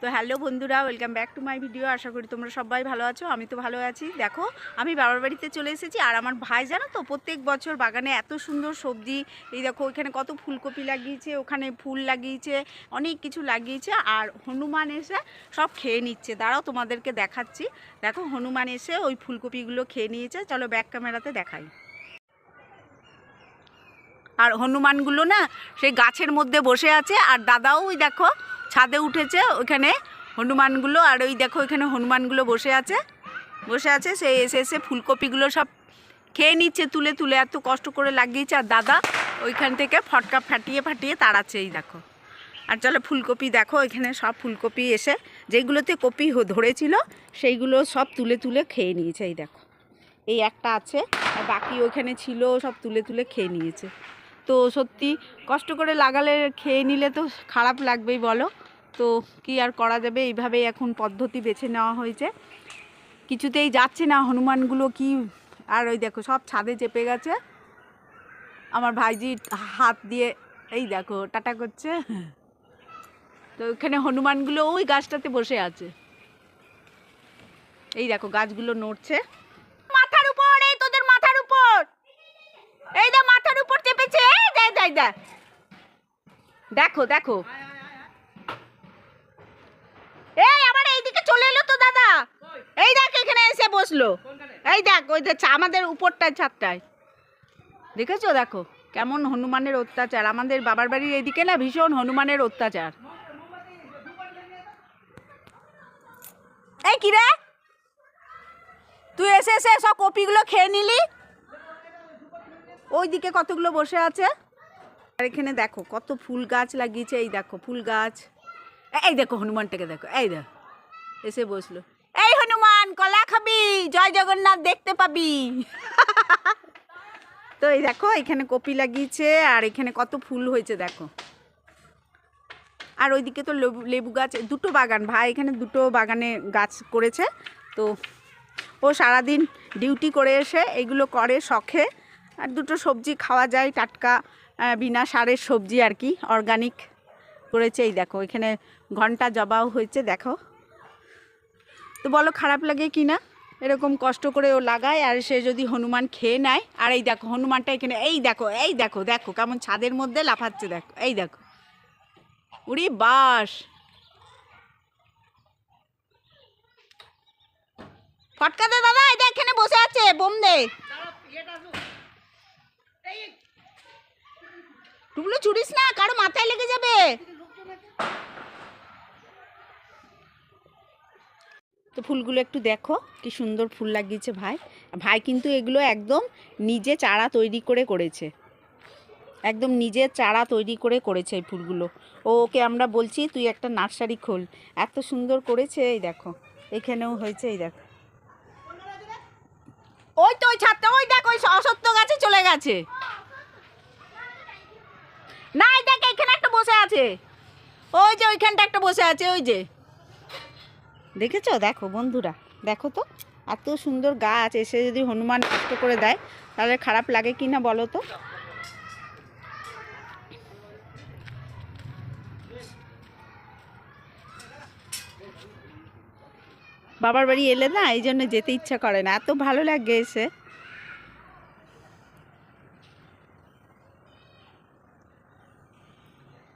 তো হ্যালো বন্ধুরা, welcome back to my video. আশা করি তোমরা সবাই ভালো আছো। আমি তো ভালো আছি। দেখো আমি বাবার বাড়িতে চলে এসেছি, আর আমার ভাই জানো তো প্রত্যেক বছর বাগানে এত সুন্দর সবজি, এই দেখো ওইখানে কত ফুলকপি লাগিয়েছে, ওখানে ফুল লাগিয়েছে, অনেক কিছু লাগিয়েছে। আর হনুমান এসে সব খেয়ে নিচ্ছে। দাঁড়াও তোমাদেরকে দেখাচ্ছি। দেখো হনুমান এসে ওই ফুলকপিগুলো খেয়ে নিয়েছে। চলো ব্যাক ক্যামেরাতে দেখাই। আর হনুমানগুলো না সেই গাছের মধ্যে বসে আছে, আর দাদাও ওই দেখো ছাদে উঠেছে ওইখানে হনুমানগুলো, আর ওই দেখো ওইখানে হনুমানগুলো বসে আছে সে এসে এসে ফুলকপিগুলো সব খেয়ে নিচ্ছে তুলে তুলে, এত কষ্ট করে লাগিয়েছে। আর দাদা ওইখান থেকে ফটকা ফাটিয়ে ফাটিয়ে তাড়াচ্ছে, এই দেখো। আর চলো ফুলকপি দেখো, এখানে সব ফুলকপি এসে যেইগুলোতে কপি ধরেছিল সেইগুলো সব তুলে তুলে খেয়ে নিয়েছে। এই দেখো এই একটা আছে, আর বাকি ওইখানে ছিল সব তুলে তুলে খেয়ে নিয়েছে। তো সত্যি কষ্ট করে লাগালে খেয়ে নিলে তো খারাপ লাগবেই বলো। তো কি আর করা যাবে, এইভাবেই এখন পদ্ধতি বেছে নেওয়া হয়েছে। কিছুতেই যাচ্ছে না হনুমানগুলো কি। আর ওই দেখো সব ছাদে চেপে গেছে। আমার ভাইজি হাত দিয়ে এই দেখো টাটা করছে। তো ওখানে হনুমানগুলো ওই গাছটাতে বসে আছে। এই দেখো গাছগুলো নড়ছে মাথার উপর, এই তোদের মাথার উপর, এই দা মাথার উপর চেপেছে। এই দেখো দেখো, এই আবার এইদিকে চলে এলো তো দাদা। এই দেখ এখানে এসে বসলো। এই দেখ ওই দেখ আমাদের উপরটায় ছাদটায়, দেখেছো? দেখো কেমন হনুমানের অত্যাচার। আমাদের বাবার বাড়ির এইদিকে না ভীষণ হনুমানের অত্যাচার। এই কিরে তুই এসে এসে সব কপিগুলো খেয়ে নিলি। ওইদিকে কতগুলো বসে আছে। আর এখানে দেখো কত ফুল গাছ লাগিয়েছে। এই দেখো ফুল গাছ। এই দেখো হনুমানটাকে দেখো, এই দেখ এসে বসলো। এই হনুমান কলা খাবি, জয় জগন্নাথ দেখতে পাবি। তো এই দেখো এখানে কপি লাগিয়েছে, আর এখানে কত ফুল হয়েছে দেখো। আর ওইদিকে তো লেবু গাছ, দুটো বাগান ভাই এখানে দুটো বাগানে গাছ করেছে। তো ও সারাদিন ডিউটি করে এসে এগুলো করে শখে। আর দুটো সবজি খাওয়া যায় টাটকা, বিনা সারের সবজি আর কি, অর্গানিক করেছে। এই দেখো এখানে ঘন্টা জবাও হয়েছে দেখো। তো বলো খারাপ লাগে কি না? এরকম কষ্ট করে ও লাগায়, আর সে যদি হনুমান খেয়ে নেয়। আর এই দেখো হনুমানটা এখানে, এই দেখো দেখো কেমন ছাদের মধ্যে লাফাচ্ছে দেখো। এই দেখো উড়ি বাস, ফটকা দে দাদা। এটা এখানে বসে আছে বোম দে। টুকলো ছুড়িস না, কারো মাথায় লেগে যাবে। তো ফুলগুলো একটু দেখো কি সুন্দর ফুল লাগিয়েছে ভাই। ভাই কিন্তু এগুলো একদম নিজে চারা তৈরি করে করেছে, একদম নিজের চারা তৈরি করে করেছে এই ফুলগুলো। ওকে আমরা বলছি তুই একটা নার্সারি খোল, এত সুন্দর করেছে। এই দেখো এখানেও হয়েছে। এই দেখো ওই তো ওই ছাদটা, ওই দেখ ওই অসত্য গাছে চলে গেছে। না এই দেখ এখানে একটা বসে আছে, ওই যে ওইখানটা একটা বসে আছে, ওই যে দেখেছো? দেখো বন্ধুরা দেখো তো, এত সুন্দর গাছ এসে যদি হনুমান নষ্ট করে দেয় তাহলে খারাপ লাগে কি না বলো তো। বাবার বাড়ি এলে না এই জন্য যেতে ইচ্ছা করে না, এত ভালো লাগে এসে।